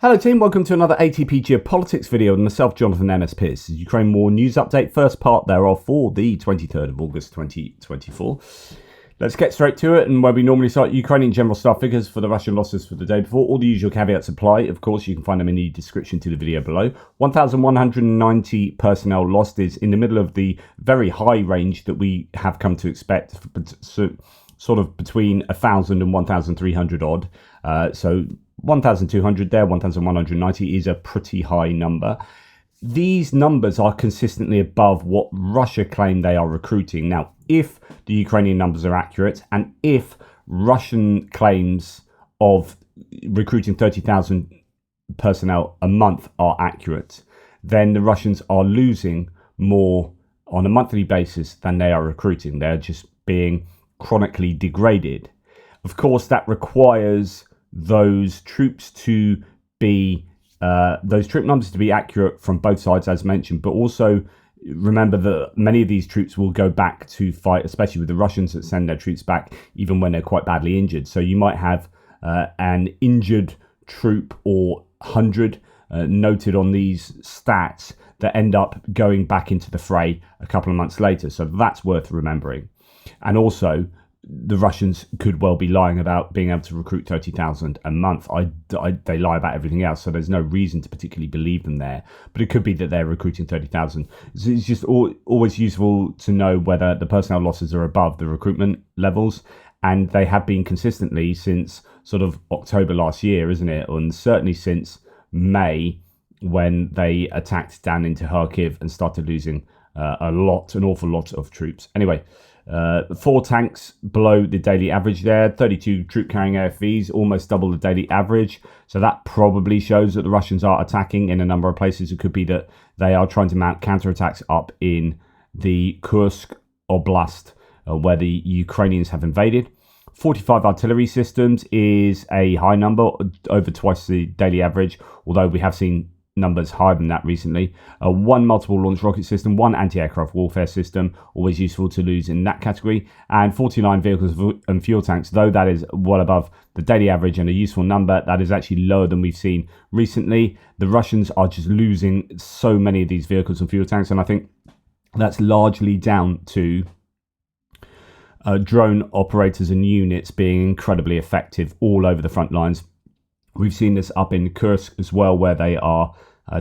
Hello team, welcome to another ATP Geopolitics video with myself, Jonathan Ennis Pierce. This is Ukraine War News Update, first part thereof for the 23rd of August 2024. Let's get straight to it, and where we normally start, Ukrainian general staff figures for the Russian losses for the day before. All the usual caveats apply, of course, you can find them in the description to the video below. 1,190 personnel lost is in the middle of the very high range that we have come to expect, sort of between 1,000 and 1,300 odd. So 1,200 there, 1,190 is a pretty high number. These numbers are consistently above what Russia claim they are recruiting. Now, if the Ukrainian numbers are accurate, and if Russian claims of recruiting 30,000 personnel a month are accurate, then the Russians are losing more on a monthly basis than they are recruiting. They're just being chronically degraded. Of course, that requires those troops to be those troop numbers to be accurate from both sides, as mentioned, but also remember that many of these troops will go back to fight, especially with the Russians that send their troops back even when they're quite badly injured. So you might have an injured troop or 100 noted on these stats that end up going back into the fray a couple of months later. So that's worth remembering. And also, the Russians could well be lying about being able to recruit 30,000 a month. They lie about everything else, so there's no reason to particularly believe them there. But it could be that they're recruiting 30,000. It's just always useful to know whether the personnel losses are above the recruitment levels, and they have been consistently since sort of October last year, isn't it? And certainly since May, when they attacked down into Kharkiv and started losing an awful lot of troops. Anyway, 4 tanks below the daily average there, 32 troop carrying AFVs, almost double the daily average. So that probably shows that the Russians are attacking in a number of places. It could be that they are trying to mount counterattacks up in the Kursk Oblast, where the Ukrainians have invaded. 45 artillery systems is a high number, over twice the daily average, although we have seen numbers higher than that recently. 1 multiple launch rocket system, 1 anti-aircraft warfare system, always useful to lose in that category, and 49 vehicles and fuel tanks. Though that is well above the daily average and a useful number, that is actually lower than we've seen recently. The Russians are just losing so many of these vehicles and fuel tanks, and I think that's largely down to drone operators and units being incredibly effective all over the front lines. We've seen this up in Kursk as well, where they are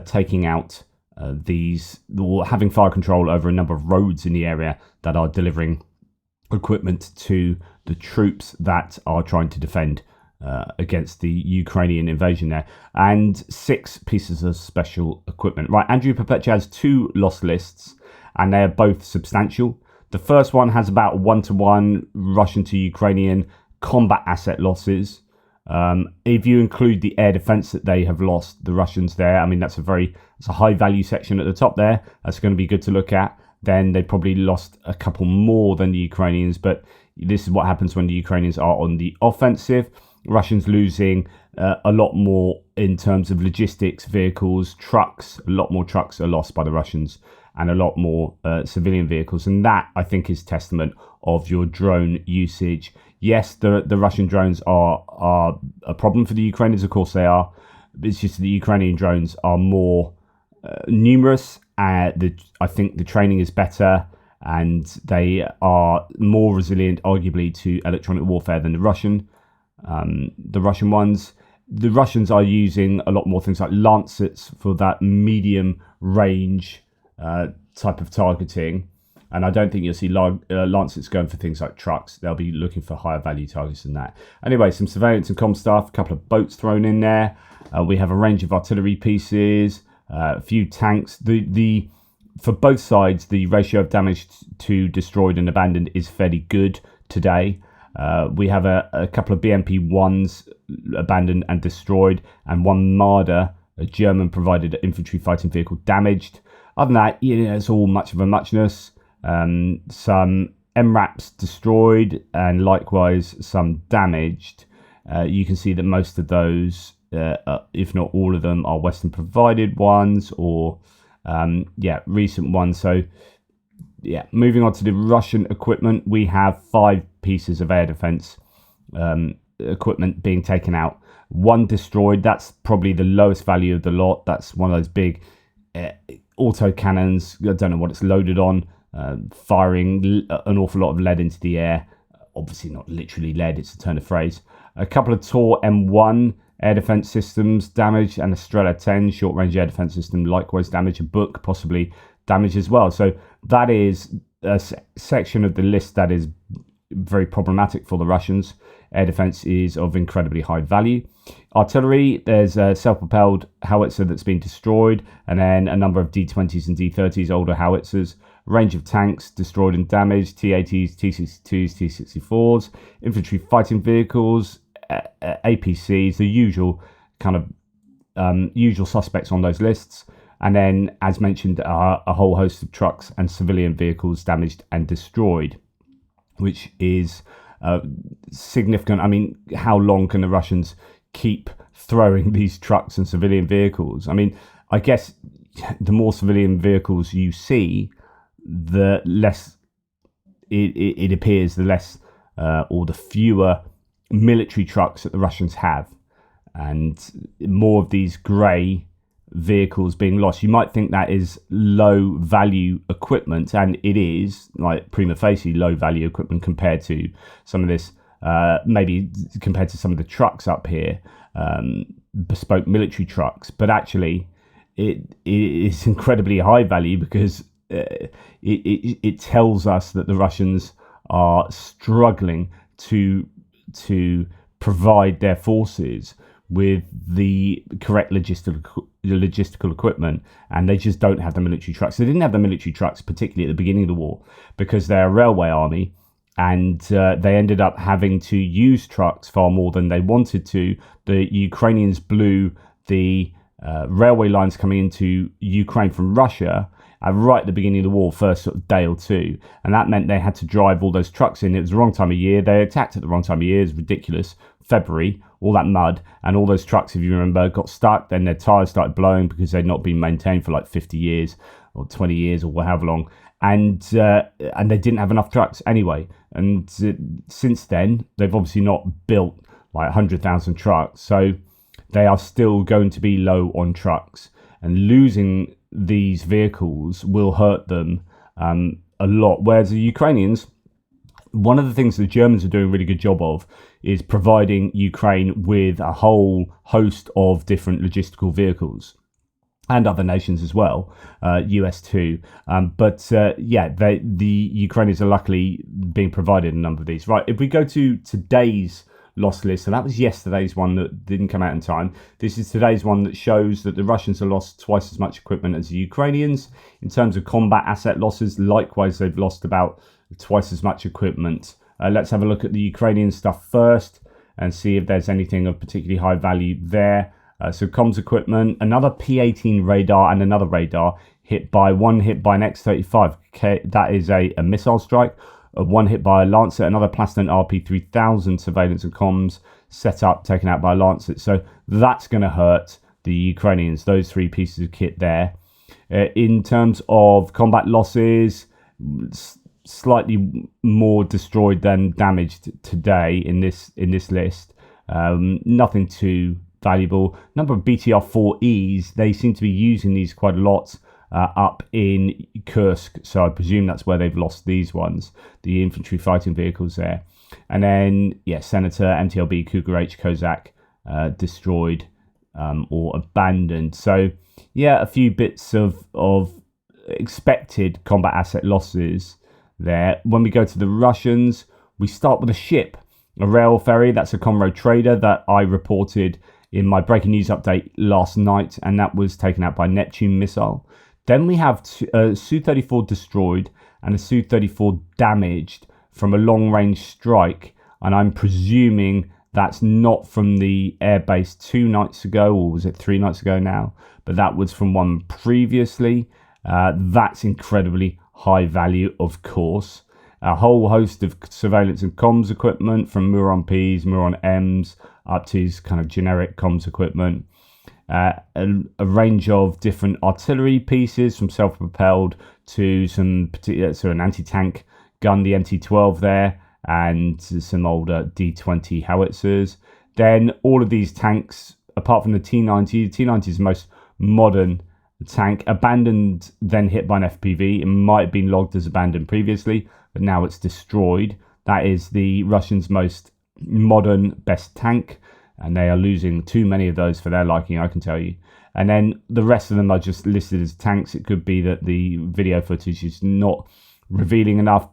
taking out having fire control over a number of roads in the area that are delivering equipment to the troops that are trying to defend against the Ukrainian invasion there. And 6 pieces of special equipment. Right, Andrew Perpetua has 2 loss lists, and they are both substantial. The first one has about 1-to-1 Russian to Ukrainian combat asset losses. If you include the air defense that they have lost, the Russians there, I mean, it's a high value section at the top there. That's going to be good to look at. Then they probably lost a couple more than the Ukrainians, but this is what happens when the Ukrainians are on the offensive. Russians losing a lot more in terms of logistics, vehicles, trucks. A lot more trucks are lost by the Russians, and a lot more civilian vehicles. And that, I think, is testament of your drone usage. Yes, the Russian drones are a problem for the Ukrainians. Of course they are. It's just the Ukrainian drones are more numerous. I think the training is better, and they are more resilient, arguably, to electronic warfare than the Russian ones. The Russians are using a lot more things like Lancets for that medium range type of targeting. And I don't think you'll see Lancets going for things like trucks. They'll be looking for higher value targets than that. Anyway, some surveillance and comm stuff, a couple of boats thrown in there. We have a range of artillery pieces, a few tanks. For both sides, the ratio of damage to destroyed and abandoned is fairly good today. We have a couple of BMP-1s abandoned and destroyed, and 1 Marder, a German-provided infantry fighting vehicle, damaged. Other than that, it's all much of a muchness. Some MRAPs destroyed, and likewise some damaged. You can see that most of those, if not all of them, are Western provided ones, or recent ones. So moving on to the Russian equipment, we have 5 pieces of air defense equipment being taken out. One destroyed. That's probably the lowest value of the lot. That's one of those big auto cannons. I don't know what it's loaded on, firing an awful lot of lead into the air. Obviously not literally lead, it's a turn of phrase. A couple of Tor M1 air defense systems damaged, and a Strela 10 short range air defense system likewise damaged. A book possibly damaged as well. So that is a section of the list that is very problematic for the Russians. Air defense is of incredibly high value. Artillery, there's a self-propelled howitzer that's been destroyed, and then a number of D20s and D30s, older howitzers. Range of tanks destroyed and damaged, T-80s, T-62s, T-64s, infantry fighting vehicles, APCs, the usual kind of usual suspects on those lists. And then, as mentioned, a whole host of trucks and civilian vehicles damaged and destroyed, which is significant. I mean, how long can the Russians keep throwing these trucks and civilian vehicles? I mean, I guess the more civilian vehicles you see, the less it appears, the less or the fewer military trucks that the Russians have, and more of these grey vehicles being lost. You might think that is low value equipment, and it is, like, prima facie low value equipment compared to some of this, maybe compared to some of the trucks up here, bespoke military trucks. But actually it is incredibly high value, because it tells us that the Russians are struggling to provide their forces with the correct logistical equipment, and they just don't have the military trucks. They didn't have the military trucks, particularly at the beginning of the war, because they're a railway army, and they ended up having to use trucks far more than they wanted to. The Ukrainians blew the railway lines coming into Ukraine from Russia right at the beginning of the war, first sort of day or two, and that meant they had to drive all those trucks in. It was the wrong time of year. They attacked at the wrong time of year. It was ridiculous. February, all that mud, and all those trucks, if you remember, got stuck. Then their tires started blowing because they'd not been maintained for like 50 years or 20 years or however long, and they didn't have enough trucks anyway. And since then, they've obviously not built like 100,000 trucks, so they are still going to be low on trucks, and losing these vehicles will hurt them a lot. Whereas the Ukrainians, one of the things the Germans are doing a really good job of is providing Ukraine with a whole host of different logistical vehicles, and other nations as well, US too. The Ukrainians are luckily being provided a number of these. Right, if we go to today's lost list, so that was yesterday's one that didn't come out in time. This is today's one that shows that the Russians have lost twice as much equipment as the Ukrainians. In terms of combat asset losses, likewise, they've lost about twice as much equipment. Let's have a look at the Ukrainian stuff first and see if there's anything of particularly high value there. So comms equipment, another P-18 radar and another radar hit by an X-35. Okay, that is a missile strike. One hit by a Lancet, another Plaston RP-3000 surveillance and comms set up, taken out by a Lancet. So that's going to hurt the Ukrainians, those three pieces of kit there. In terms of combat losses, slightly more destroyed than damaged today in this list. Nothing too valuable. Number of BTR-4Es, they seem to be using these quite a lot up in Kursk, so I presume that's where they've lost these ones, the infantry fighting vehicles there. And then, Senator, MTLB, Cougar H, Kozak destroyed or abandoned. So, a few bits of expected combat asset losses there. When we go to the Russians, we start with a ship, a rail ferry. That's a Conroe trader that I reported in my breaking news update last night, and that was taken out by Neptune missile. Then we have a Su-34 destroyed and a Su-34 damaged from a long-range strike, and I'm presuming that's not from the airbase 2 nights ago, or was it 3 nights ago now? But that was from one previously. That's incredibly high value, of course. A whole host of surveillance and comms equipment, from Muron Ps, Muron Ms, up to kind of generic comms equipment. A range of different artillery pieces, from self-propelled to some particular, so an anti-tank gun, the MT-12 there, and some older D-20 howitzers. then all of these tanks, apart from the T-90, the T-90 is the most modern tank, abandoned, then hit by an FPV. It might have been logged as abandoned previously, but now it's destroyed. That is the Russians' most modern, best tank, and they are losing too many of those for their liking, I can tell you. And then the rest of them are just listed as tanks. It could be that the video footage is not revealing enough,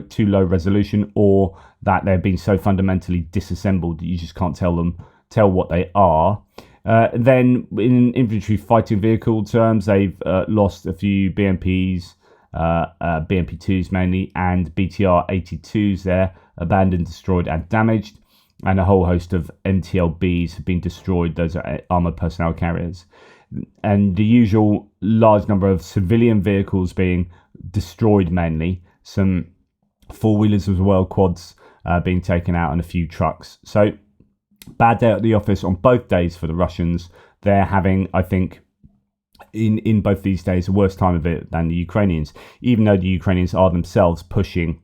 too low resolution, or that they're being so fundamentally disassembled that you just can't tell what they are. Then in infantry fighting vehicle terms, they've lost a few BMPs, BMP-2s mainly, and BTR-82s there, abandoned, destroyed and damaged, and a whole host of MTLBs have been destroyed. Those are armoured personnel carriers. And the usual large number of civilian vehicles being destroyed mainly, some four-wheelers as well, quads being taken out, and a few trucks. So bad day at the office on both days for the Russians. They're having, I think, in both these days, a worse time of it than the Ukrainians, even though the Ukrainians are themselves pushing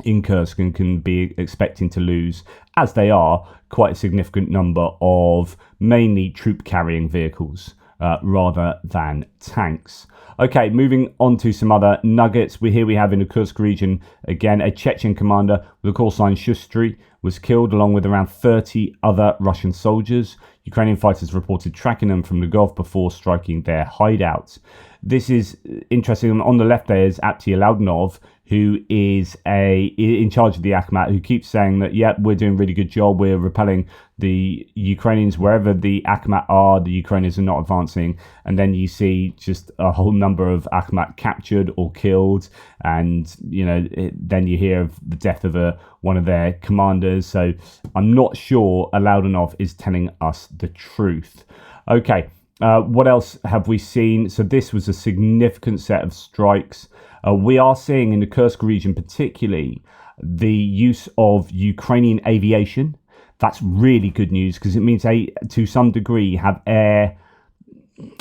in Kursk and can be expecting to lose, as they are, quite a significant number of mainly troop-carrying vehicles rather than tanks. Okay, moving on to some other nuggets. We have in the Kursk region, again, a Chechen commander with a call sign Shustri was killed along with around 30 other Russian soldiers. Ukrainian fighters reported tracking them from the Gulf before striking their hideouts. This is interesting. On the left there is Apti Laudnov, who is in charge of the Akhmat, who keeps saying that, yeah, we're doing a really good job. We're repelling the Ukrainians wherever the Akhmat are. The Ukrainians are not advancing. And then you see just a whole number of Akhmat captured or killed. And, then you hear of the death of one of their commanders. So I'm not sure Laudnov is telling us the truth. Okay. What else have we seen? So this was a significant set of strikes. We are seeing in the Kursk region particularly the use of Ukrainian aviation. That's really good news because it means they, to some degree, have air,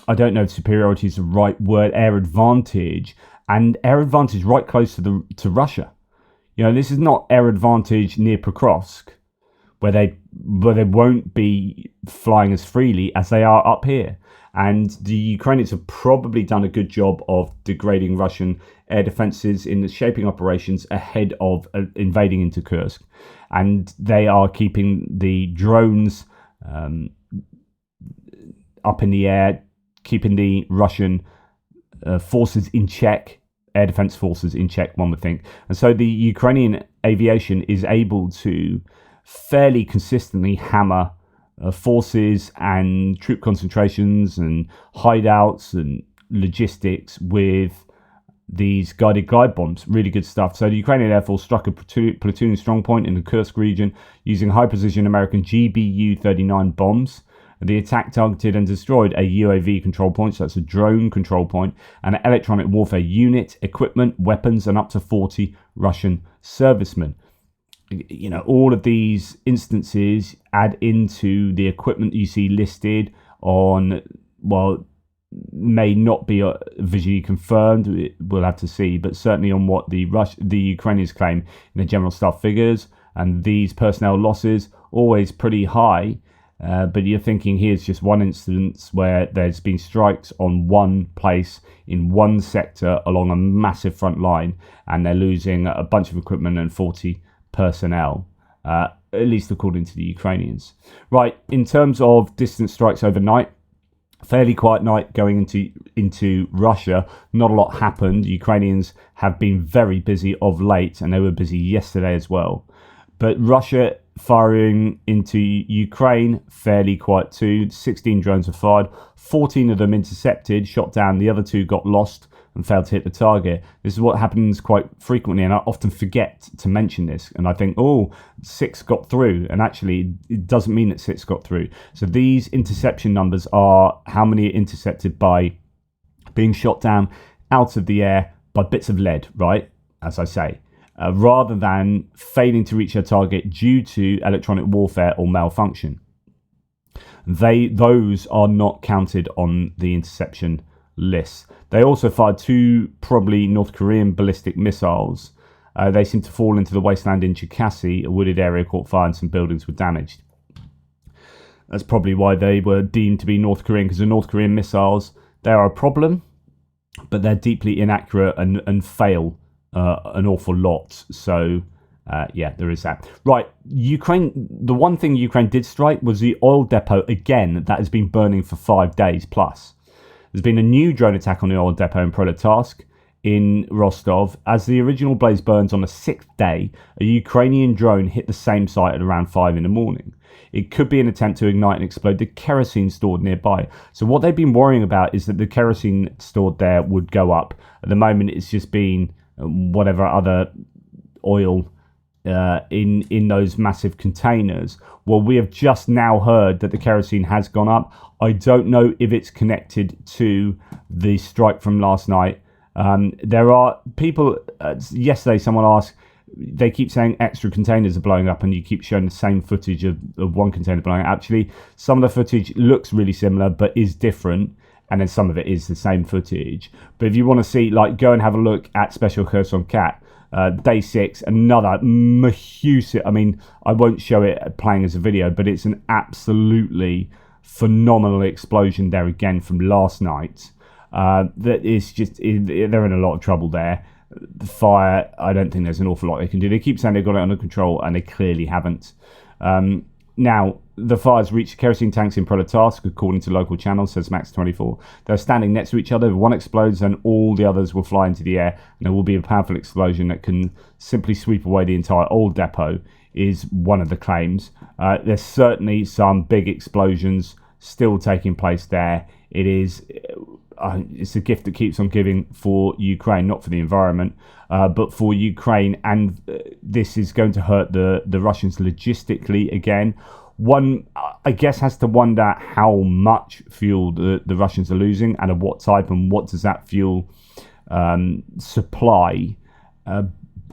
I don't know if superiority is the right word, air advantage, and air advantage right close to Russia. This is not air advantage near Pokrovsk, where they won't be flying as freely as they are up here. And the Ukrainians have probably done a good job of degrading Russian air defenses in the shaping operations ahead of invading into Kursk. And they are keeping the drones up in the air, keeping the Russian forces in check, air defense forces in check, one would think. And so the Ukrainian aviation is able to fairly consistently hammer forces and troop concentrations and hideouts and logistics with these guided glide bombs. Really good stuff. So the Ukrainian Air Force struck a platoon strong point in the Kursk region using high precision American GBU-39 bombs. The attack targeted and destroyed a UAV control point, so that's a drone control point, and an electronic warfare unit, equipment, weapons, and up to 40 Russian servicemen. All of these instances add into the equipment you see listed on, may not be visually confirmed, we'll have to see, but certainly on what the Ukrainians claim in the general staff figures. And these personnel losses, always pretty high, but you're thinking here's just one instance where there's been strikes on one place in one sector along a massive front line, and they're losing a bunch of equipment and 40 personnel, at least according to the Ukrainians. Right, in terms of distant strikes overnight, fairly quiet night going into Russia. Not a lot happened. Ukrainians have been very busy of late, and they were busy yesterday as well. But Russia firing into Ukraine, fairly quiet too. 16 drones were fired, 14 of them intercepted, shot down. The other 2 got lost and failed to hit the target. This is what happens quite frequently, and I often forget to mention this, and I think, 6 got through, and actually it doesn't mean that 6 got through. So these interception numbers are how many are intercepted by being shot down out of the air by bits of lead, right, as I say, rather than failing to reach their target due to electronic warfare or malfunction. Those are not counted on the interception list. They also fired 2 probably North Korean ballistic missiles. They seem to fall into the wasteland in Cherkasy. A wooded area caught fire and some buildings were damaged. That's probably why they were deemed to be North Korean, because the North Korean missiles, they are a problem, but they're deeply inaccurate and fail an awful lot. So, yeah, there is that. Right, Ukraine, the one thing Ukraine did strike was the oil depot, again, that has been burning for 5 days plus. There's been a new drone attack on the oil depot in Proletask in Rostov. As the original blaze burns on the 6th day, a Ukrainian drone hit the same site at around 5 in the morning. It could be an attempt to ignite and explode the kerosene stored nearby. So what they've been worrying about is that the kerosene stored there would go up. At the moment, it's just been whatever other oil in those massive containers. Well, we have just now heard that the kerosene has gone up. I don't know if it's connected to the strike from last night. There are people, yesterday someone asked, they keep saying extra containers are blowing up and you keep showing the same footage of one container blowing up. Actually, some of the footage looks really similar but is different, and then some of it is the same footage. But if you want to see, like, go and have a look at Special Kherson Cat. Day 6, another mahusive, I mean, I won't show it playing as a video, but it's an absolutely phenomenal explosion there again from last night. That is just, they're in a lot of trouble there. The fire, I don't think there's an awful lot they can do. They keep saying they've got it under control, and they clearly haven't. Now, the fires reached kerosene tanks in Proletask, according to local channels, says Max24. They're standing next to each other. If one explodes, and all the others will fly into the air, and there will be a powerful explosion that can simply sweep away the entire old depot, is one of the claims. There's certainly some big explosions still taking place there. It is... it's a gift that keeps on giving for Ukraine, not for the environment, but for Ukraine. And this is going to hurt the Russians logistically again. One, I guess, has to wonder how much fuel the Russians are losing and of what type, and what does that fuel supply.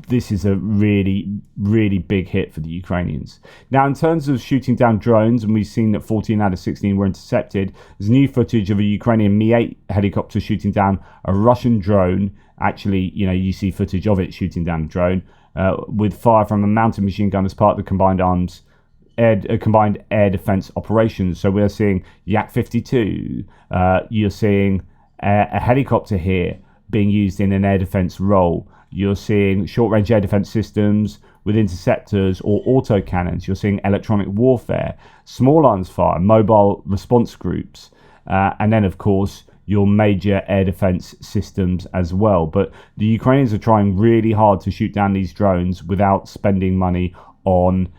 This is a really, really big hit for the Ukrainians. Now, in terms of shooting down drones, and we've seen that 14 out of 16 were intercepted, there's new footage of a Ukrainian Mi-8 helicopter shooting down a Russian drone. Actually, you see footage of it shooting down a drone with fire from a mounted machine gun as part of the combined air defense operations. So we're seeing Yak-52. You're seeing a helicopter here being used in an air defense role. You're seeing short-range air defense systems with interceptors or autocannons. You're seeing electronic warfare, small arms fire, mobile response groups, and then, of course, your major air defense systems as well. But the Ukrainians are trying really hard to shoot down these drones without spending money on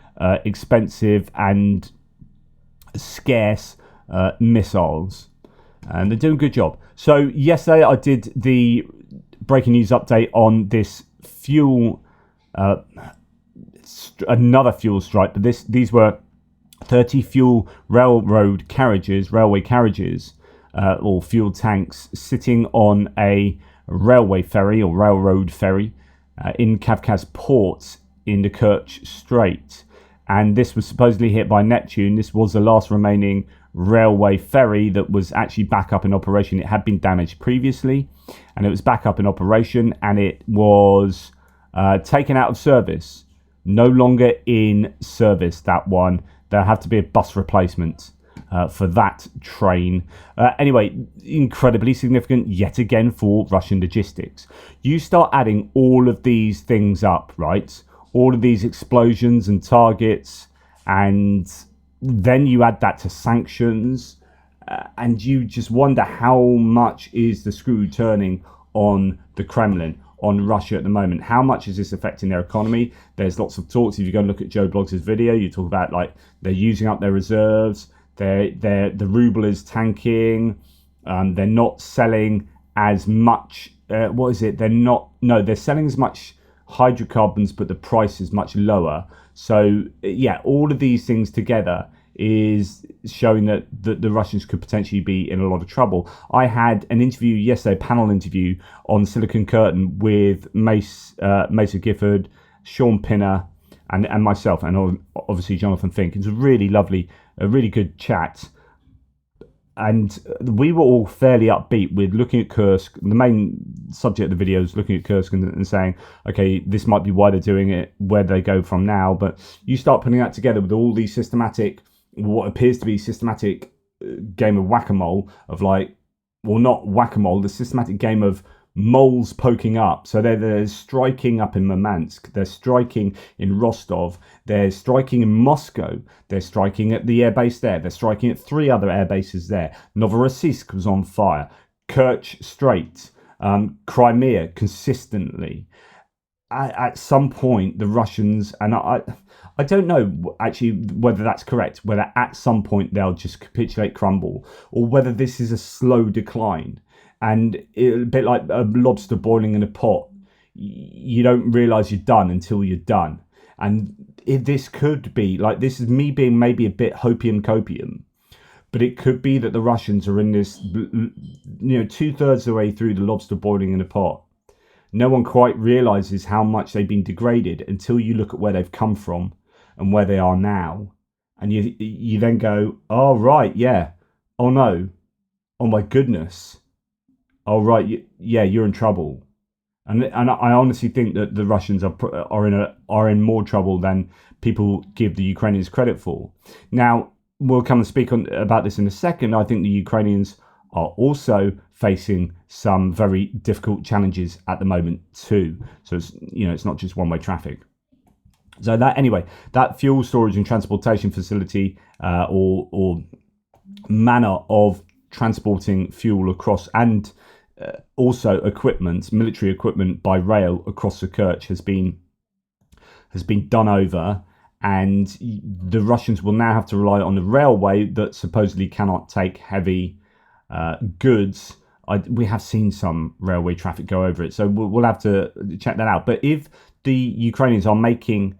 expensive and scarce missiles. And they're doing a good job. So yesterday I did the breaking news update on this fuel, another fuel strike, but these were 30 fuel railway carriages, or fuel tanks sitting on a railway ferry or railroad ferry in Kavkaz port in the Kerch Strait. And this was supposedly hit by Neptune. This was the last remaining railway ferry that was actually back up in operation. It had been damaged previously, and it was back up in operation, and it was taken out of service. No longer in service, that one. There'll have to be a bus replacement for that train. Anyway, incredibly significant yet again for Russian logistics. You start adding all of these things up, right? All of these explosions and targets, and then you add that to sanctions, and you just wonder how much is the screw turning on the Kremlin, on Russia at the moment. How much is this affecting their economy? There's lots of talks. If you go and look at Joe Bloggs' video, you talk about, like, they're using up their reserves. The ruble is tanking. They're not selling as much. They're selling as much hydrocarbons, but the price is much lower. So yeah, all of these things together is showing that the Russians could potentially be in a lot of trouble. I had an interview yesterday, a panel interview on Silicon Curtain with Mesa Gifford, Sean Pinner, and myself, and obviously Jonathan Fink. It was a really lovely, a really good chat. And we were all fairly upbeat with looking at Kursk. The main subject of the video is looking at Kursk and saying, okay, this might be why they're doing it, where they go from now. But you start putting that together with all these systematic what appears to be systematic game of whack-a-mole of like, well, not whack-a-mole, the systematic game of moles poking up. So they're striking up in Murmansk, they're striking in Rostov, they're striking in Moscow, they're striking at the airbase there, they're striking at 3 other air bases there. Novorossiysk was on fire, Kerch Strait, Crimea consistently. At some point, the Russians, and I don't know actually whether that's correct, whether at some point they'll just capitulate, crumble, or whether this is a slow decline. And a bit like a lobster boiling in a pot, you don't realize you're done until you're done. And this could be like, this is me being maybe a bit hopium copium, but it could be that the Russians are in this, 2/3 of the way through the lobster boiling in a pot. No one quite realizes how much they've been degraded until you look at where they've come from and where they are now. And you then go, oh, right, yeah. Oh, no. Oh, my goodness. Oh, right, yeah, you're in trouble. And I honestly think that the Russians are in more trouble than people give the Ukrainians credit for. Now, we'll come and speak about this in a second. I think the Ukrainians are also facing some very difficult challenges at the moment too. So it's not just one-way traffic. So that fuel storage and transportation facility or manner of transporting fuel across, and also military equipment by rail across the Kerch has been done over, and the Russians will now have to rely on the railway that supposedly cannot take heavy goods. We have seen some railway traffic go over it, so we'll have to check that out. But if the Ukrainians are making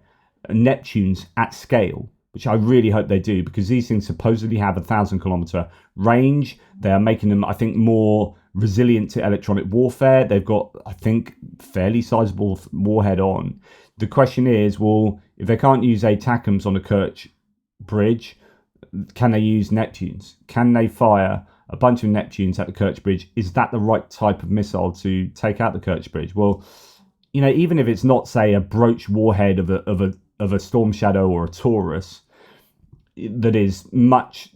Neptunes at scale, which I really hope they do, because these things supposedly have 1,000-kilometer range, they are making them, I think, more resilient to electronic warfare. They've got, I think, fairly sizable warhead on. The question is, well, if they can't use ATACMS on the Kerch Bridge, can they use Neptunes? Can they fire a bunch of Neptunes at the Kerch Bridge? Is that the right type of missile to take out the Kerch Bridge? Well, even if it's not, say, a broach warhead of a Storm Shadow or a Taurus, that is much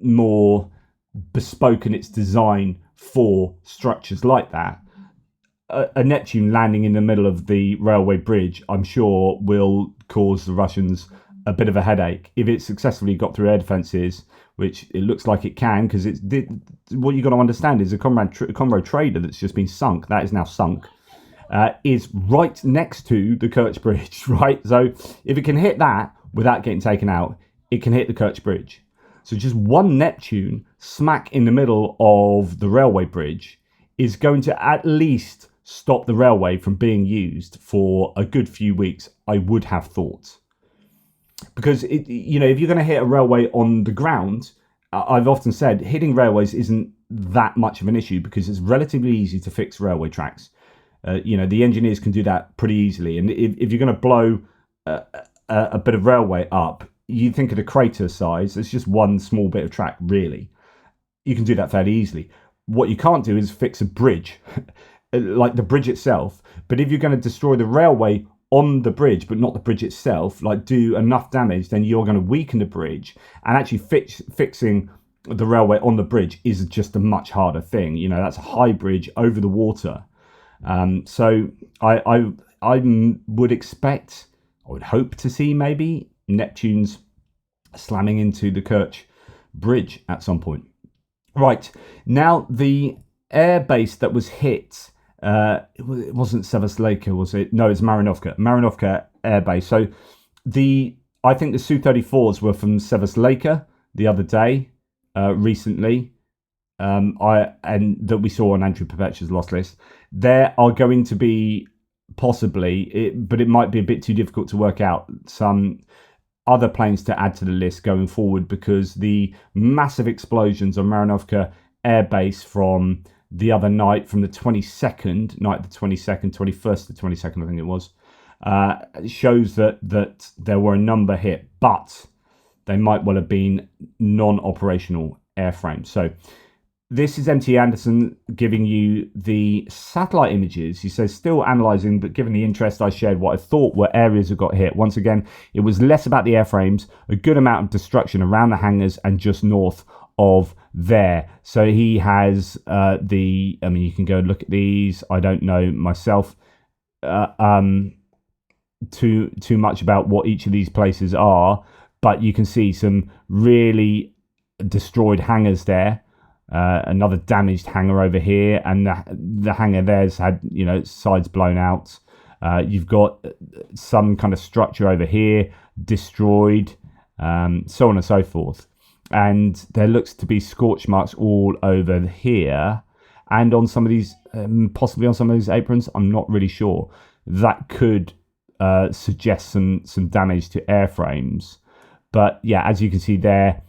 more bespoke in its design for structures like that, a Neptune landing in the middle of the railway bridge, I'm sure, will cause the Russians a bit of a headache. If it successfully got through air defences, which it looks like it can, because what you've got to understand is a Conroe trader that's just been sunk, that is now sunk, is right next to the Kerch Bridge, right? So if it can hit that without getting taken out, it can hit the Kerch Bridge. So just one Neptune smack in the middle of the railway bridge is going to at least stop the railway from being used for a good few weeks, I would have thought. Because if you're going to hit a railway on the ground, I've often said hitting railways isn't that much of an issue because it's relatively easy to fix railway tracks. The engineers can do that pretty easily. And if you're going to blow a bit of railway up, you think of the crater size, it's just one small bit of track, really. You can do that fairly easily. What you can't do is fix a bridge, like the bridge itself. But if you're going to destroy the railway on the bridge, but not the bridge itself, like do enough damage, then you're going to weaken the bridge. And actually fixing the railway on the bridge is just a much harder thing. That's a high bridge over the water. So I would expect, I would hope to see maybe Neptunes slamming into the Kerch Bridge at some point. Right, now the air base that was hit, it wasn't Sevastopol, was it? No, it's Marinovka Air Base. So I think the Su-34s were from Sevastopol the other day, recently, and that we saw on Andrew Perpetua's loss list. There are going to be possibly, but it might be a bit too difficult to work out, some other planes to add to the list going forward, because the massive explosions on Marinovka Air Base from the other night, from the 21st to 22nd, I think it was, shows that there were a number hit, but they might well have been non-operational airframes. So this is MT Anderson giving you the satellite images. He says, still analysing, but given the interest, I shared what I thought were areas that got hit. Once again, it was less about the airframes, a good amount of destruction around the hangars and just north of there. So he has you can go and look at these. I don't know myself too much about what each of these places are, but you can see some really destroyed hangars there. Another damaged hangar over here, and the hangar there's had sides blown out. You've got some kind of structure over here destroyed, so on and so forth. And there looks to be scorch marks all over here, and on some of these, possibly on some of these aprons. I'm not really sure. That could suggest some damage to airframes. But yeah, as you can see there,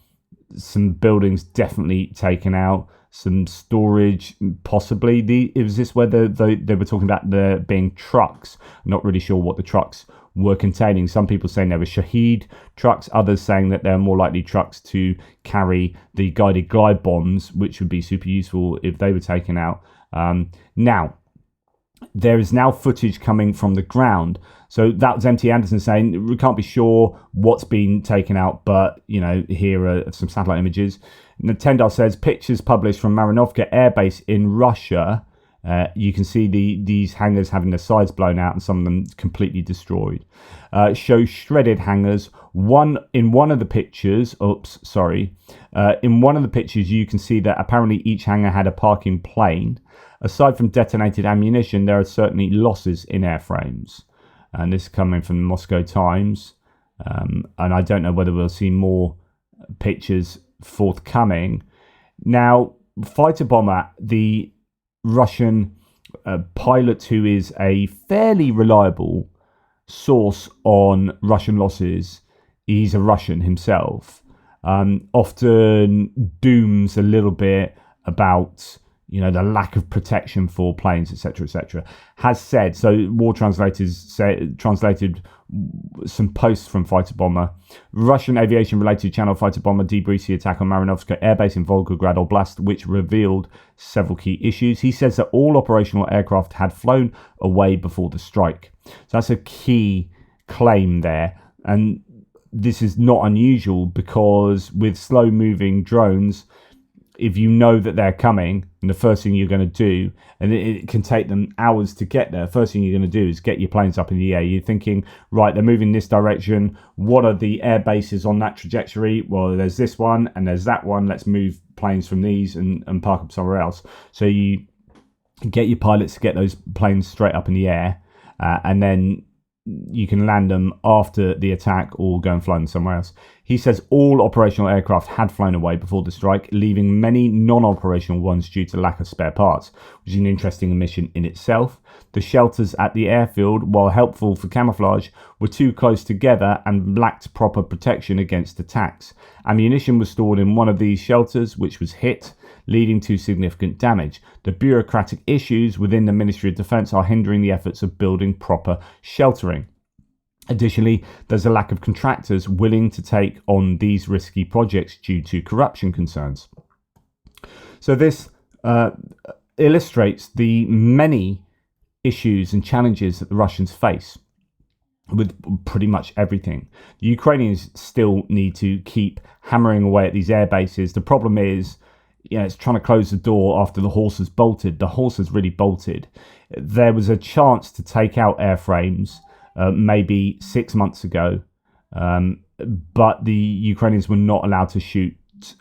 some buildings definitely taken out, some storage possibly. Was this where they were talking about there being trucks? I'm not really sure what the trucks were containing. Some people saying they were Shahed trucks, others saying that they're more likely trucks to carry the guided glide bombs, which would be super useful if they were taken out. Now, there is now footage coming from the ground. So that was MT Anderson saying we can't be sure what's been taken out, but here are some satellite images. Tendar says pictures published from Marinovka Air Base in Russia. You can see these hangars having their sides blown out and some of them completely destroyed. Show shredded hangars. In one of the pictures, in one of the pictures you can see that apparently each hangar had a parking plane. Aside from detonated ammunition, there are certainly losses in airframes. And this is coming from the Moscow Times. And I don't know whether we'll see more pictures forthcoming. Now, fighter bomber, the Russian pilot who is a fairly reliable source on Russian losses, he's a Russian himself, often dooms a little bit about the lack of protection for planes, etc., has said. So war translators translated some posts from fighter bomber. Russian aviation-related channel fighter bomber debriefs the attack on Marinovka Airbase in Volgograd Oblast, which revealed several key issues. He says that all operational aircraft had flown away before the strike. So that's a key claim there. And this is not unusual because with slow-moving drones, if you know that they're coming, and the first thing you're going to do, and it can take them hours to get there, first thing you're going to do is get your planes up in the air. You're thinking, right, they're moving this direction. What are the air bases on that trajectory? Well, there's this one and there's that one. Let's move planes from these and park them somewhere else. So you get your pilots to get those planes straight up in the air, and then you can land them after the attack or go and fly them somewhere else. He says all operational aircraft had flown away before the strike, leaving many non-operational ones due to lack of spare parts, which is an interesting omission in itself. The shelters at the airfield, while helpful for camouflage, were too close together and lacked proper protection against attacks. Ammunition was stored in one of these shelters, which was hit, leading to significant damage. The bureaucratic issues within the Ministry of Defence are hindering the efforts of building proper sheltering. Additionally, there's a lack of contractors willing to take on these risky projects due to corruption concerns. So this illustrates the many issues and challenges that the Russians face with pretty much everything. The Ukrainians still need to keep hammering away at these air bases. The problem is, it's trying to close the door after the horse has bolted. The horse has really bolted. There was a chance to take out airframes maybe 6 months ago, but the Ukrainians were not allowed to shoot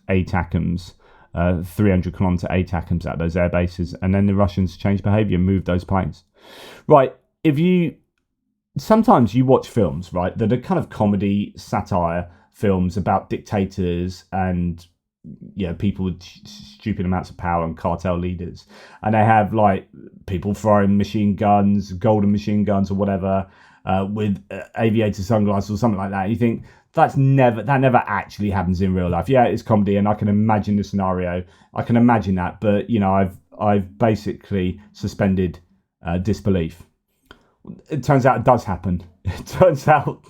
ATACMS, 300-kilometer ATACMS at those air bases, and then the Russians changed behaviour and moved those planes. Right, sometimes you watch films, right, that are kind of comedy, satire films about dictators and people with stupid amounts of power and cartel leaders, and they have like people throwing machine guns, golden machine guns or whatever, with aviator sunglasses or something like that. And you think that never actually happens in real life. Yeah, it's comedy, and I can imagine the scenario. I can imagine that, but I've basically suspended disbelief. It turns out it does happen. It turns out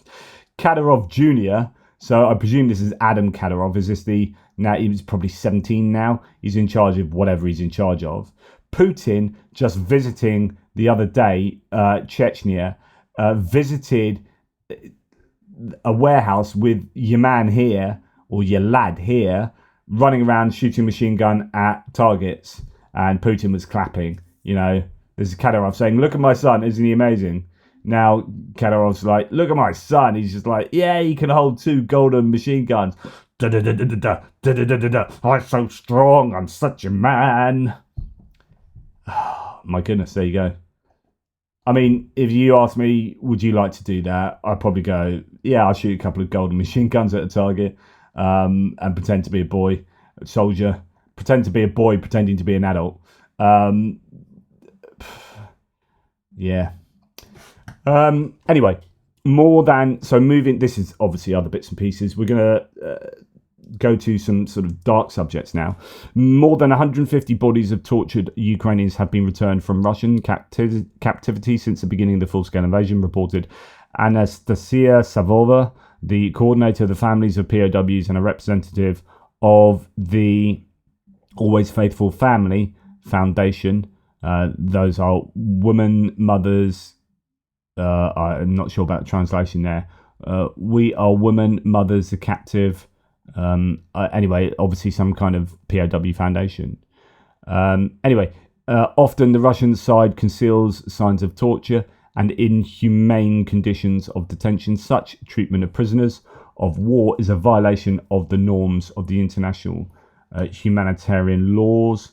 Kadyrov Jr., so I presume this is Adam Kadyrov. Is this the Now he's probably 17 now. He's in charge of whatever he's in charge of. Putin, just visiting the other day, Chechnya, visited a warehouse with your man here, or your lad here, running around shooting machine gun at targets, and Putin was clapping. There's Kadyrov saying, "Look at my son, isn't he amazing?" Now Kadyrov's like, "Look at my son." He's just like, "Yeah, he can hold 2 golden machine guns. I'm so strong. I'm such a man." My goodness, there you go. I mean, if you ask me, would you like to do that? I'd probably go, yeah, I'll shoot a couple of golden machine guns at a target, and pretend to be a boy soldier. Pretend to be a boy pretending to be an adult. Yeah. Anyway, this is obviously other bits and pieces. We're going to go to some sort of dark subjects now. More than 150 bodies of tortured Ukrainians have been returned from Russian captivity since the beginning of the full-scale invasion, reported Anastasia Savova, the coordinator of the families of POWs and a representative of the Always Faithful Family Foundation. Those are women, mothers. I'm not sure about the translation there. We are women, mothers, the captive. Anyway, obviously some kind of POW foundation. Often the Russian side conceals signs of torture and inhumane conditions of detention. Such treatment of prisoners of war is a violation of the norms of the international humanitarian laws.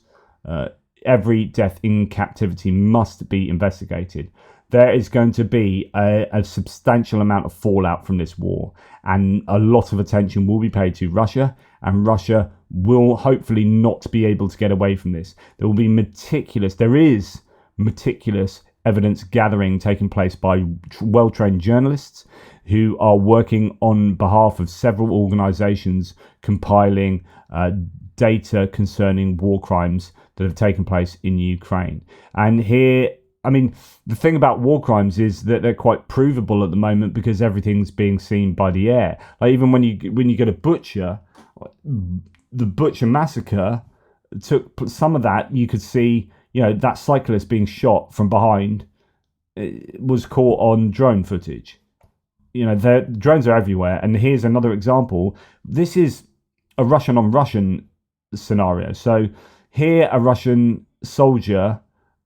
Every death in captivity must be investigated. There is going to be a substantial amount of fallout from this war, and a lot of attention will be paid to Russia, and Russia will hopefully not be able to get away from this. There is meticulous evidence gathering taking place by well-trained journalists who are working on behalf of several organizations, compiling data concerning war crimes that have taken place in Ukraine. And here, I mean, the thing about war crimes is that they're quite provable at the moment because everything's being seen by the air. Like even when you get a butcher, the butcher massacre took some of that. You could see, that cyclist being shot from behind was caught on drone footage. The drones are everywhere. And here's another example. This is a Russian on Russian scenario. So here, a Russian soldier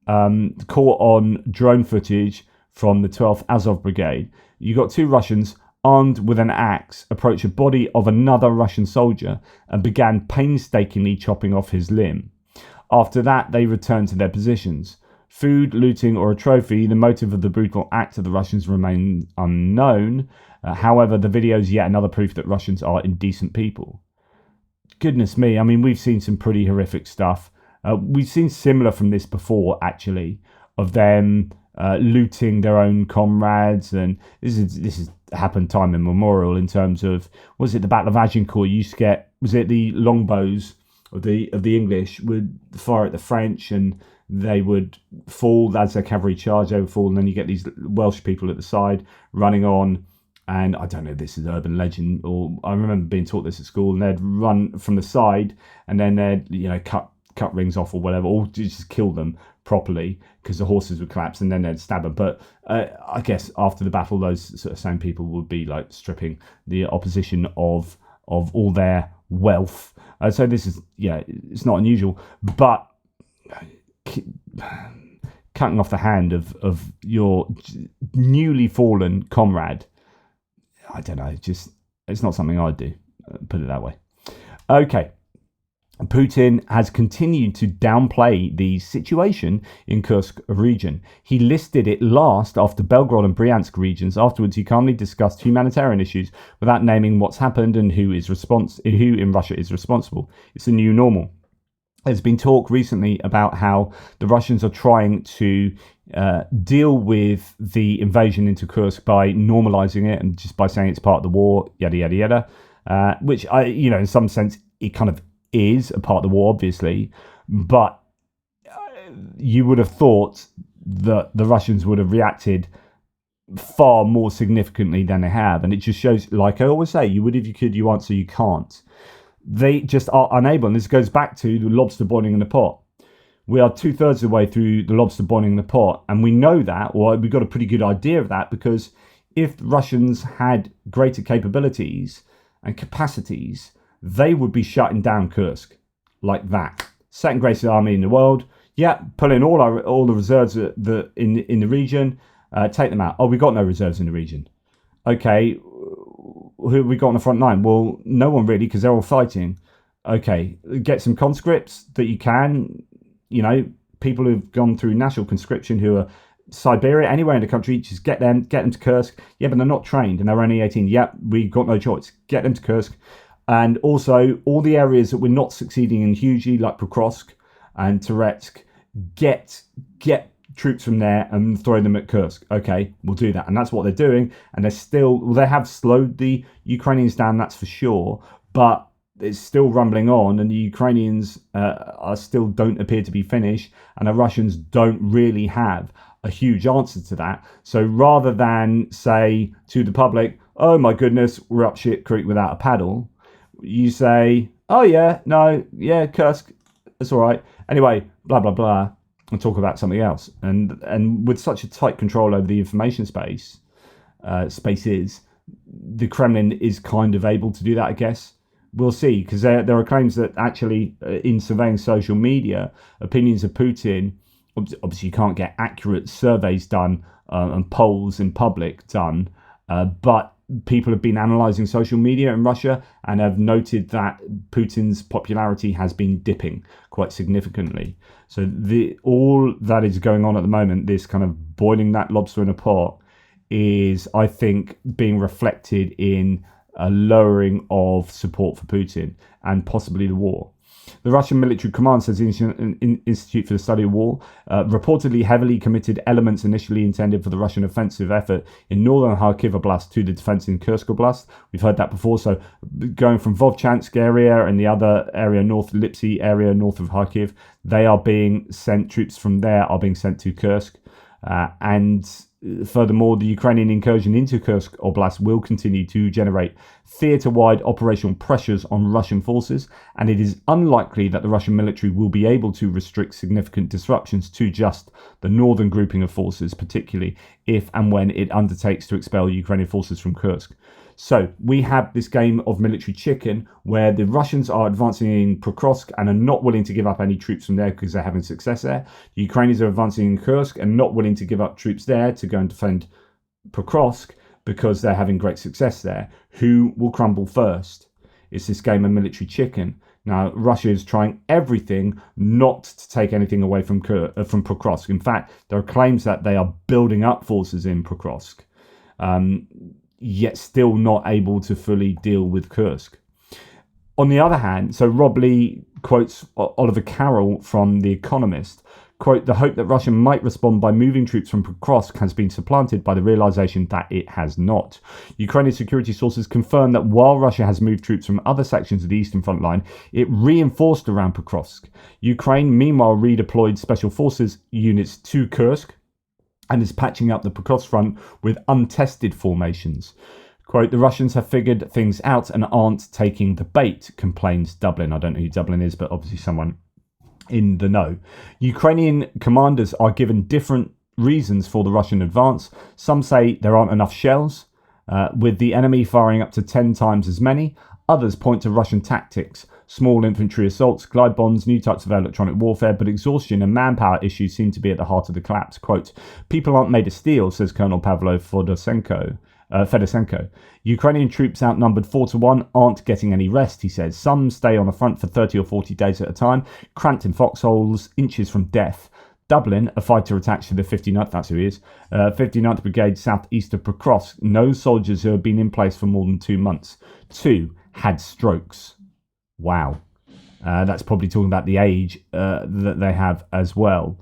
caught on drone footage from the 12th Azov Brigade. You got 2 Russians armed with an axe approach a body of another Russian soldier and began painstakingly chopping off his limb. After that, they returned to their positions. Food, looting, or a trophy, the motive of the brutal act of the Russians remains unknown. However, the video is yet another proof that Russians are indecent people. Goodness me, I mean, we've seen some pretty horrific stuff. We've seen similar from this before, actually, of them looting their own comrades, and this has happened time immemorial in terms of, was it the Battle of Agincourt? You used to get, was it the longbows of the English would fire at the French, and they would fall as their cavalry charge. They would fall, and then you get these Welsh people at the side running on. And I don't know if this is urban legend, or I remember being taught this at school, and they'd run from the side, and then they'd cut rings off or whatever, or just kill them properly because the horses would collapse, and then they'd stab them. But I guess after the battle, those sort of same people would be like stripping the opposition of all their wealth. So this is, it's not unusual, but cutting off the hand of your newly fallen comrade, I don't know, it's not something I'd do, put it that way. Okay. Putin has continued to downplay the situation in Kursk region. He listed it last after Belgorod and Bryansk regions. Afterwards, he calmly discussed humanitarian issues without naming what's happened and who in Russia is responsible. It's a new normal. There's been talk recently about how the Russians are trying to deal with the invasion into Kursk by normalizing it and just by saying it's part of the war, yada, yada, yada, which, in some sense, it kind of is a part of the war, obviously, but you would have thought that the Russians would have reacted far more significantly than they have. And it just shows, like I always say, you would if you could, you answer, you can't. They just are unable. And this goes back to the lobster boiling in the pot. We are 2/3 of the way through the lobster boiling in the pot. And we know that, or we've got a pretty good idea of that, because if the Russians had greater capabilities and capacities, they would be shutting down Kursk like that. Second greatest army in the world. Yeah, pull in all the reserves in the region, take them out. Oh, we got no reserves in the region. Okay, who have we got on the front line? Well, no one really, because they're all fighting. Okay, get some conscripts that you can. People who've gone through national conscription who are Siberia, anywhere in the country, just get them to Kursk. Yeah, but they're not trained and they're only 18. Yeah, we got no choice. Get them to Kursk. And also, all the areas that we're not succeeding in hugely, like Pokrovsk and Toretsk, get troops from there and throw them at Kursk. Okay, we'll do that. And that's what they're doing. And they have slowed the Ukrainians down, that's for sure. But it's still rumbling on, and the Ukrainians still don't appear to be finished. And the Russians don't really have a huge answer to that. So rather than say to the public, oh my goodness, we're up shit creek without a paddle, you say, oh yeah, no, yeah, Kursk, it's all right. Anyway, blah, blah, blah, and talk about something else. And with such a tight control over the information spaces, the Kremlin is kind of able to do that, I guess. We'll see, because there are claims that actually in surveying social media, opinions of Putin, obviously you can't get accurate surveys done and polls in public done, but people have been analysing social media in Russia and have noted that Putin's popularity has been dipping quite significantly. So all that is going on at the moment, this kind of boiling that lobster in a pot, is, I think, being reflected in a lowering of support for Putin and possibly the war. The Russian Military Command says the Institute for the Study of War reportedly heavily committed elements initially intended for the Russian offensive effort in northern Kharkiv Oblast to the defense in Kursk Oblast. We've heard that before. So going from Vovchansk area and the other area, North Lipsy area, north of Kharkiv, troops from there are being sent to Kursk. And furthermore, the Ukrainian incursion into Kursk Oblast will continue to generate theatre-wide operational pressures on Russian forces, and it is unlikely that the Russian military will be able to restrict significant disruptions to just the northern grouping of forces, particularly if and when it undertakes to expel Ukrainian forces from Kursk. So we have this game of military chicken where the Russians are advancing in Pokrovsk and are not willing to give up any troops from there because they're having success there. The Ukrainians are advancing in Kursk and not willing to give up troops there to go and defend Pokrovsk because they're having great success there. Who will crumble first? It's this game of military chicken. Now, Russia is trying everything not to take anything away from Pokrovsk. In fact, there are claims that they are building up forces in Pokrovsk. Yet still not able to fully deal with Kursk. On the other hand, so Rob Lee quotes Oliver Carroll from The Economist, quote, the hope that Russia might respond by moving troops from Pokrovsk has been supplanted by the realization that it has not. Ukrainian security sources confirm that while Russia has moved troops from other sections of the eastern front line, it reinforced around Pokrovsk. Ukraine, meanwhile, redeployed special forces units to Kursk, and is patching up the Pokrovsk front with untested formations. Quote, the Russians have figured things out and aren't taking the bait, complains Dublin. I don't know who Dublin is, but obviously someone in the know. Ukrainian commanders are given different reasons for the Russian advance. Some say there aren't enough shells, with the enemy firing up to 10 times as many. Others point to Russian tactics, small infantry assaults, glide bombs, new types of electronic warfare, but exhaustion and manpower issues seem to be at the heart of the collapse. Quote, people aren't made of steel, says Colonel Pavlo Fedosenko. Ukrainian troops outnumbered 4-1 aren't getting any rest, he says. Some stay on a front for 30 or 40 days at a time, cramped in foxholes, inches from death. Dublin, a fighter attached to the 59th, that's who he is, 59th Brigade southeast of Pokrovsk, no soldiers who have been in place for more than 2 months. 2 had strokes. Wow. That's probably talking about the age that they have as well.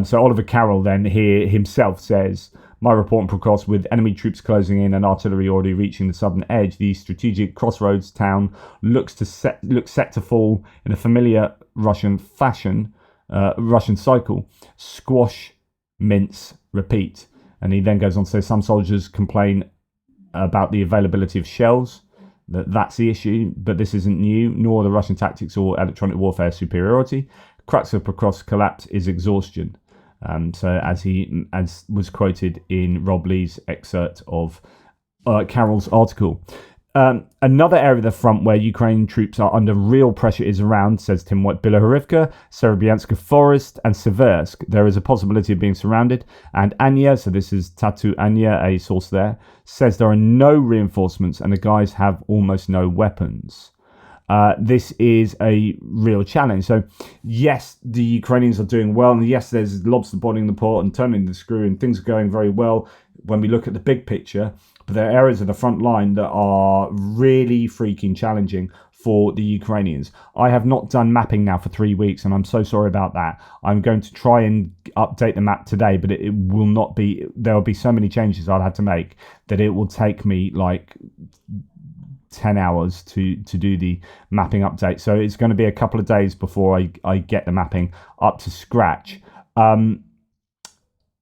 So Oliver Carroll then here himself says, my report on Pokrovsk, with enemy troops closing in and artillery already reaching the southern edge, the strategic crossroads town looks set to fall in a familiar Russian fashion, Russian cycle. Squash, mince, repeat. And he then goes on to say some soldiers complain about the availability of shells. That's the issue, but this isn't new, nor the Russian tactics or electronic warfare superiority. Crux of Prokhorov's collapse is exhaustion. So as was quoted in Rob Lee's excerpt of Carroll's article. Another area of the front where Ukrainian troops are under real pressure is around, says Tim White, Bilohorivka, Serebrenyanska Forest, and Seversk. There is a possibility of being surrounded. And Anya, so this is Tatu Anya, a source there, says there are no reinforcements and the guys have almost no weapons. This is a real challenge. So, yes, the Ukrainians are doing well. And yes, there's lobster boiling the pot and turning the screw and things are going very well when we look at the big picture. But there are areas of the front line that are really freaking challenging for the Ukrainians. I have not done mapping now for 3 weeks, and I'm so sorry about that. I'm going to try and update the map today, but it will not be, there will be so many changes I'll have to make that it will take me like 10 hours to do the mapping update. So it's going to be a couple of days before I get the mapping up to scratch.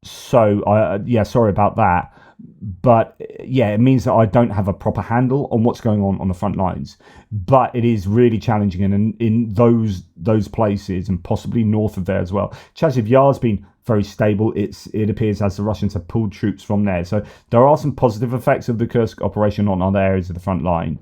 Sorry about that. But yeah, it means that I don't have a proper handle on what's going on the front lines. But it is really challenging, and in those places, and possibly north of there as well. Chasiv Yar's been very stable. It appears as the Russians have pulled troops from there. So there are some positive effects of the Kursk operation on other areas of the front line.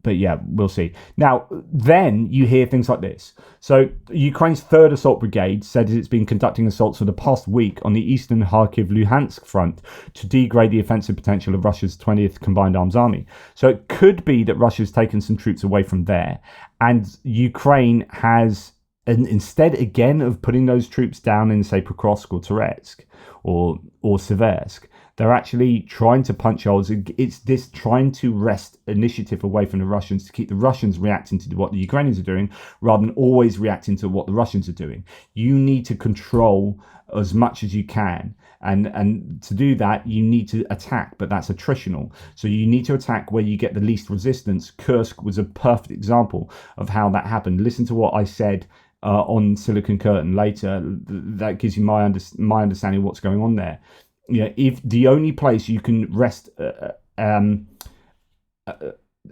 But yeah, we'll see. Now, then you hear things like this. So Ukraine's 3rd Assault Brigade said it's been conducting assaults for the past week on the eastern Kharkiv-Luhansk front to degrade the offensive potential of Russia's 20th Combined Arms Army. So it could be that Russia's taken some troops away from there, and Ukraine has, instead again of putting those troops down in, say, Prokhorovsk or Toretsk or Seversk, they're actually trying to punch holes. It's this trying to wrest initiative away from the Russians to keep the Russians reacting to what the Ukrainians are doing rather than always reacting to what the Russians are doing. You need to control as much as you can. And to do that, you need to attack, but that's attritional. So you need to attack where you get the least resistance. Kursk was a perfect example of how that happened. Listen to what I said on Silicon Curtain later. That gives you my understanding of what's going on there. Yeah, if the only place you can wrest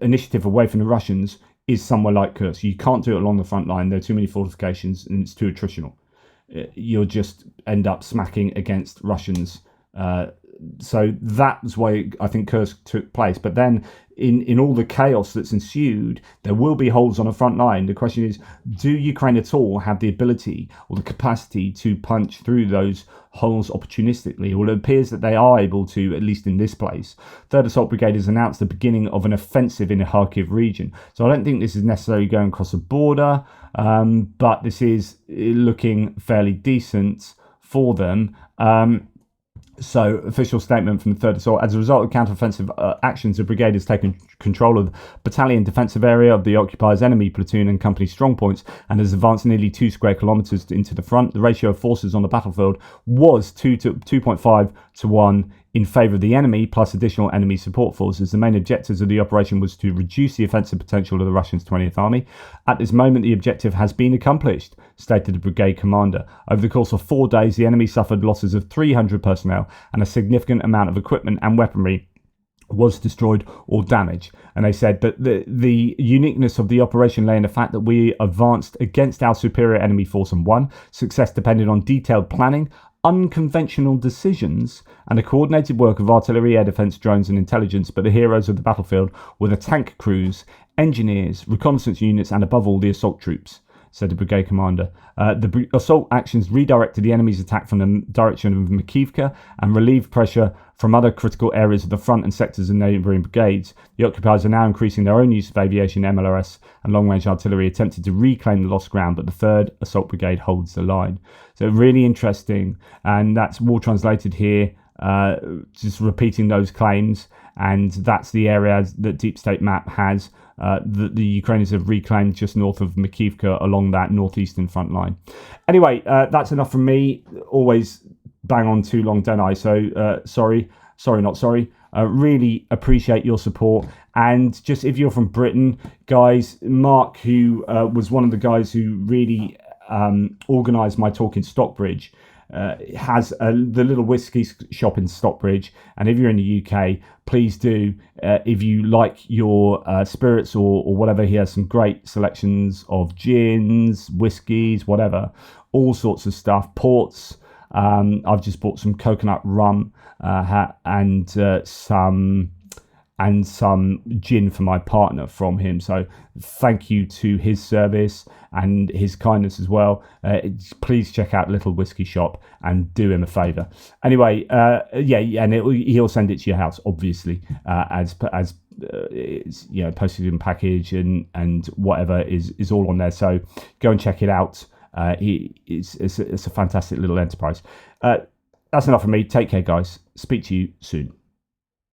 initiative away from the Russians is somewhere like Kursk. You can't do it along the front line. There are too many fortifications and it's too attritional. You'll just end up smacking against Russians. So that's why I think Kursk took place. But then in all the chaos that's ensued, there will be holes on the front line. The question is, do Ukraine at all have the ability or the capacity to punch through those holes opportunistically? Well, it appears that they are able to, at least in this place. 3rd Assault Brigade has announced the beginning of an offensive in the Kharkiv region. So I don't think this is necessarily going across the border, but this is looking fairly decent for them. So, official statement from the 3rd Assault. As a result of counter-offensive actions, the brigade has taken control of the battalion defensive area of the occupiers' enemy platoon and company strongpoints and has advanced nearly 2 square kilometres into the front. The ratio of forces on the battlefield was 2.5 to 1 in favour of the enemy, plus additional enemy support forces. The main objectives of the operation was to reduce the offensive potential of the Russians' 20th Army. At this moment, the objective has been accomplished, stated the brigade commander. Over the course of 4 days, the enemy suffered losses of 300 personnel and a significant amount of equipment and weaponry was destroyed or damaged. And they said that the uniqueness of the operation lay in the fact that we advanced against our superior enemy force and won. Success depended on detailed planning, unconventional decisions, and a coordinated work of artillery, air defence, drones and intelligence. But the heroes of the battlefield were the tank crews, engineers, reconnaissance units and above all the assault troops, said the brigade commander. The assault actions redirected the enemy's attack from the direction of Makivka and relieved pressure from other critical areas of the front and sectors of neighbouring brigades. The occupiers are now increasing their own use of aviation, MLRS and long-range artillery, attempting to reclaim the lost ground, but the 3rd Assault Brigade holds the line. So really interesting, and that's more translated here, just repeating those claims, and that's the area that Deep State Map has. The Ukrainians have reclaimed just north of Makivka along that northeastern front line. Anyway, that's enough from me. Always bang on too long, don't I? So sorry, not sorry. Really appreciate your support. And just if you're from Britain, guys, Mark, who was one of the guys who really organised my talk in Stockbridge, has the little whiskey shop in Stockbridge. And if you're in the UK, please do. If you like your spirits or whatever, he has some great selections of gins, whiskies, whatever, all sorts of stuff, ports. I've just bought some coconut rum and some gin for my partner from him. So thank you to his service and his kindness as well. Please check out Little Whiskey Shop and do him a favour. Anyway, and he'll send it to your house, obviously, as it's, postage and package and whatever is all on there. So go and check it out. It's a fantastic little enterprise. That's enough from me. Take care, guys. Speak to you soon.